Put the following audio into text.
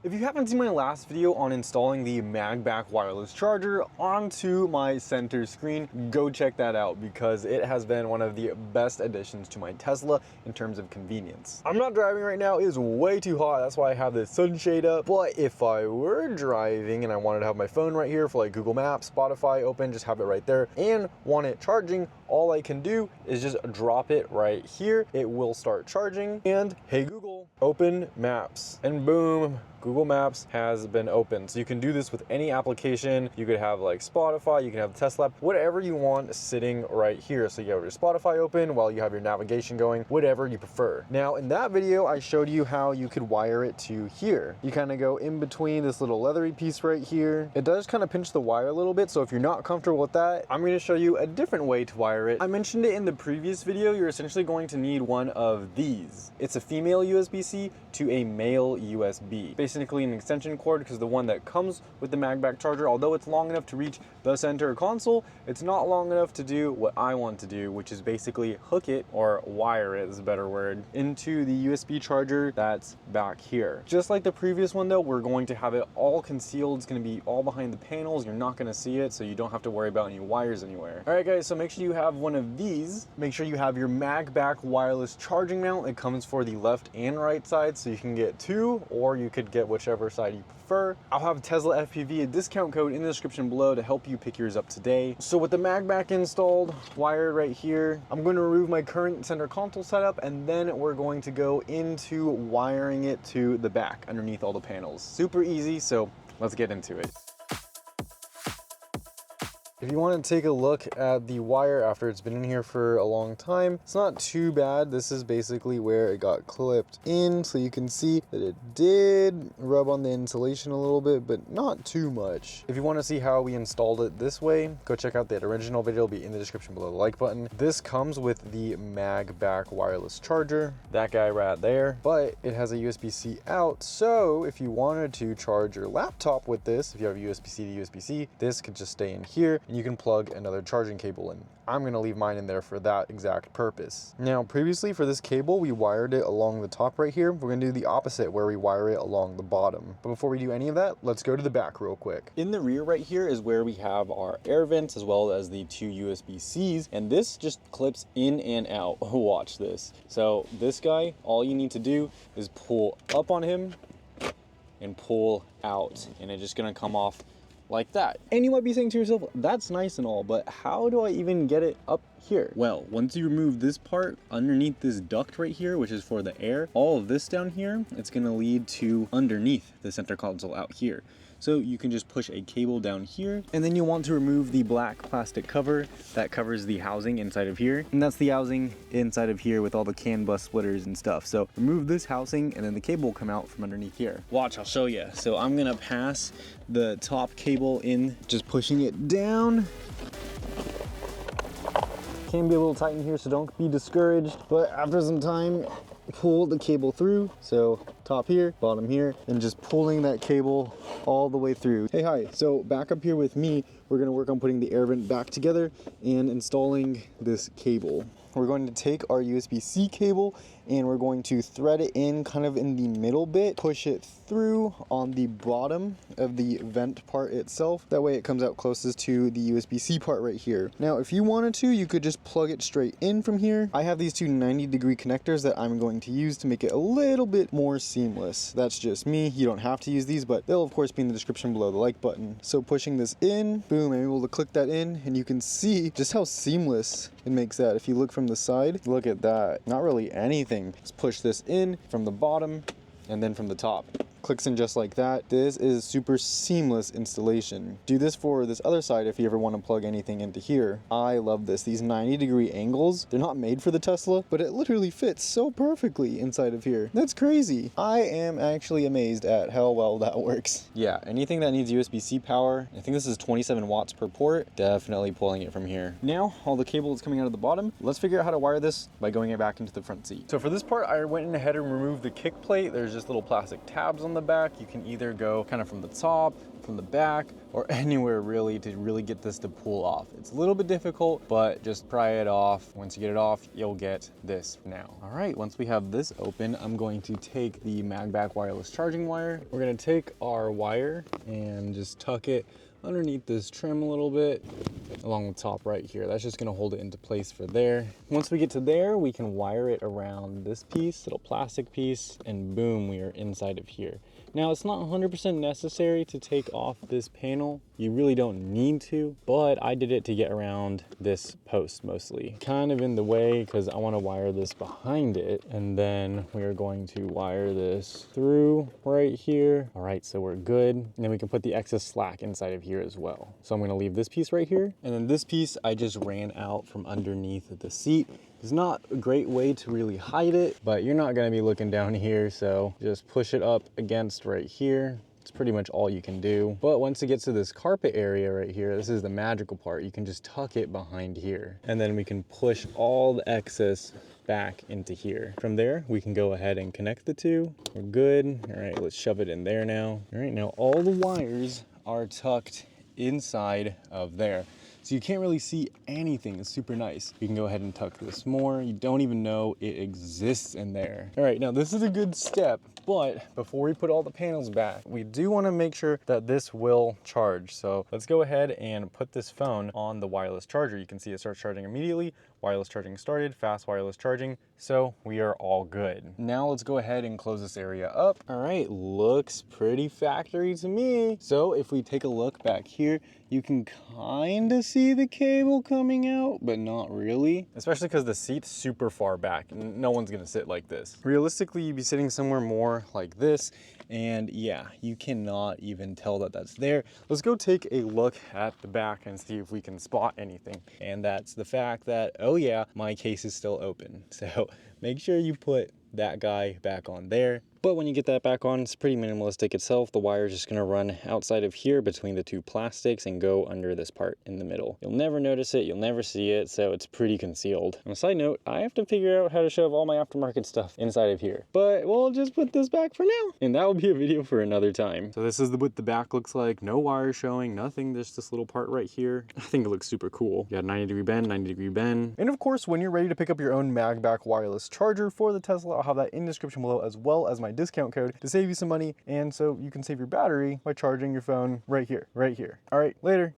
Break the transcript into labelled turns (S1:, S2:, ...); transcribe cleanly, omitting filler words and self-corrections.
S1: If you haven't seen my last video on installing the MagBak wireless charger onto my center screen, go check that out because it has been one of the best additions to my Tesla in terms of convenience. I'm not driving right now, it is way too hot, that's why I have this sunshade up, but if I were driving and I wanted to have my phone right here for like Google Maps, Spotify open, just have it right there, and want it charging, all I can do is just drop it right here. It will start charging, and hey Google, open Maps, and boom, Google Maps has been opened. So you can do this with any application. You could have like Spotify, you can have Tesla, whatever you want sitting right here. So you have your Spotify open while you have your navigation going, whatever you prefer. Now in that video, I showed you how you could wire it to here. You kind of go in between this little leathery piece right here. It does kind of pinch the wire a little bit. So if you're not comfortable with that, I'm going to show you a different way to wire it. I mentioned it in the previous video. You're essentially going to need one of these. It's a female USB-C to a male USB. Basically an extension cord, because the one that comes with the MagBak charger, although it's long enough to reach the center console, it's not long enough to do what I want to do, which is basically hook it, or wire it is a better word, into the USB charger that's back here. Just like the previous one though, we're going to have it all concealed. It's going to be all behind the panels. You're not going to see it, so you don't have to worry about any wires anywhere. All right guys, so make sure you have one of these. Make sure you have your MagBak wireless charging mount. It comes for the left and right side, so you can get two, or you could get whichever side you prefer. I'll have Tesla FPV, a discount code in the description below to help you pick yours up today. So with the MagBak installed, wired right here, I'm going to remove my current center console setup, and then we're going to go into wiring it to the back underneath all the panels. Super easy, so let's get into it. If you want to take a look at the wire after it's been in here for a long time, it's not too bad. This is basically where it got clipped in, so you can see that it did rub on the insulation a little bit, but not too much. If you want to see how we installed it this way, go check out that original video. It'll be in the description below the like button. This comes with the MagBak wireless charger, that guy right there, but it has a USB-C out, so if you wanted to charge your laptop with this, if you have USB-C to USB-C, this could just stay in here, and you can plug another charging cable in. I'm going to leave mine in there for that exact purpose. Now, previously for this cable, we wired it along the top right here. We're going to do the opposite, where we wire it along the bottom. But before we do any of that, let's go to the back real quick. In the rear right here is where we have our air vents, as well as the two USB-Cs, and this just clips in and out. Watch this. So this guy, all you need to do is pull up on him and pull out, and it's just going to come off like that. And you might be saying to yourself, that's nice and all, but how do I even get it up here? Well, once you remove this part underneath this duct right here, which is for the air, all of this down here, it's gonna lead to underneath the center console out here. So you can just push a cable down here, and then you want to remove the black plastic cover that covers the housing inside of here. And that's the housing inside of here with all the CAN bus splitters and stuff. So remove this housing, and then the cable will come out from underneath here. Watch, I'll show you. So I'm gonna pass the top cable in, just pushing it down. Can be a little tight in here, so don't be discouraged. But after some time, pull the cable through. So top here, bottom here, and just pulling that cable all the way through. Hey, hi. So back up here with me, we're gonna work on putting the air vent back together and installing this cable. We're going to take our USB-C cable and we're going to thread it in kind of in the middle bit, push it through on the bottom of the vent part itself. That way it comes out closest to the USB-C part right here. Now, if you wanted to, you could just plug it straight in from here. I have these two 90-degree connectors that I'm going to use to make it a little bit more seamless. That's just me. You don't have to use these, but they'll of course be in the description below the like button. So pushing this in, boom, I'm able to click that in, and you can see just how seamless it makes that. If you look from the side, look at that. Not really anything. Just push this in from the bottom and then from the top. Clicks in just like that. This is super seamless installation. Do this for this other side if you ever want to plug anything into here. I love this. These 90-degree angles, they're not made for the Tesla, but it literally fits so perfectly inside of here. That's crazy. I am actually amazed at how well that works. Yeah, anything that needs USB-C power, I think this is 27 watts per port, definitely pulling it from here. Now, all the cable is coming out of the bottom. Let's figure out how to wire this by going it back into the front seat. So for this part, I went ahead and removed the kick plate. There's just little plastic tabs on the back. You can either go kind of from the top, from the back, or anywhere really to really get this to pull off. It's a little bit difficult, but just pry it off. Once you get it off, you'll get this now. All right, once we have this open, I'm going to take the MagBak wireless charging wire. We're gonna take our wire and just tuck it underneath this trim a little bit along the top right here. That's just gonna hold it into place for there. Once we get to there, we can wire it around this piece, little plastic piece, and boom, we are inside of here. Now, it's not 100% necessary to take off this panel. You really don't need to, but I did it to get around this post mostly. Kind of in the way because I want to wire this behind it, and then we are going to wire this through right here. All right, so we're good. And then we can put the excess slack inside of here as well. So I'm going to leave this piece right here, and then this piece I just ran out from underneath the seat. It's not a great way to really hide it, but you're not gonna be looking down here, so just push it up against right here. It's pretty much all you can do. But once it gets to this carpet area right here, this is the magical part. You can just tuck it behind here, and then we can push all the excess back into here. From there, we can go ahead and connect the two. We're good. All right, let's shove it in there now. All right, now all the wires are tucked inside of there. So you can't really see anything. It's super nice. You can go ahead and tuck this more. You don't even know it exists in there. All right, now this is a good step, but before we put all the panels back, we do want to make sure that this will charge. So let's go ahead and put this phone on the wireless charger. You can see it starts charging immediately. Wireless charging started, fast wireless charging. So we are all good. Now let's go ahead and close this area up. All right, looks pretty factory to me. So if we take a look back here, you can kind of see the cable coming out, but not really. Especially because the seat's super far back and no one's gonna sit like this. Realistically, you'd be sitting somewhere more like this. And yeah, you cannot even tell that that's there. Let's go take a look at the back and see if we can spot anything. And that's the fact that, oh yeah, my case is still open. So make sure you put that guy back on there. But when you get that back on, it's pretty minimalistic itself. The wire is just gonna run outside of here between the two plastics and go under this part in the middle. You'll never notice it, you'll never see it, so it's pretty concealed. On a side note, I have to figure out how to shove all my aftermarket stuff inside of here. But we'll just put this back for now. And that will be a video for another time. So this is what the back looks like. No wire showing, nothing. There's this little part right here. I think it looks super cool. You got 90-degree bend, 90-degree bend. And of course, when you're ready to pick up your own MagBak wireless charger for the Tesla, I'll have that in the description below, as well as my discount code to save you some money, and so you can save your battery by charging your phone right here. All right, later.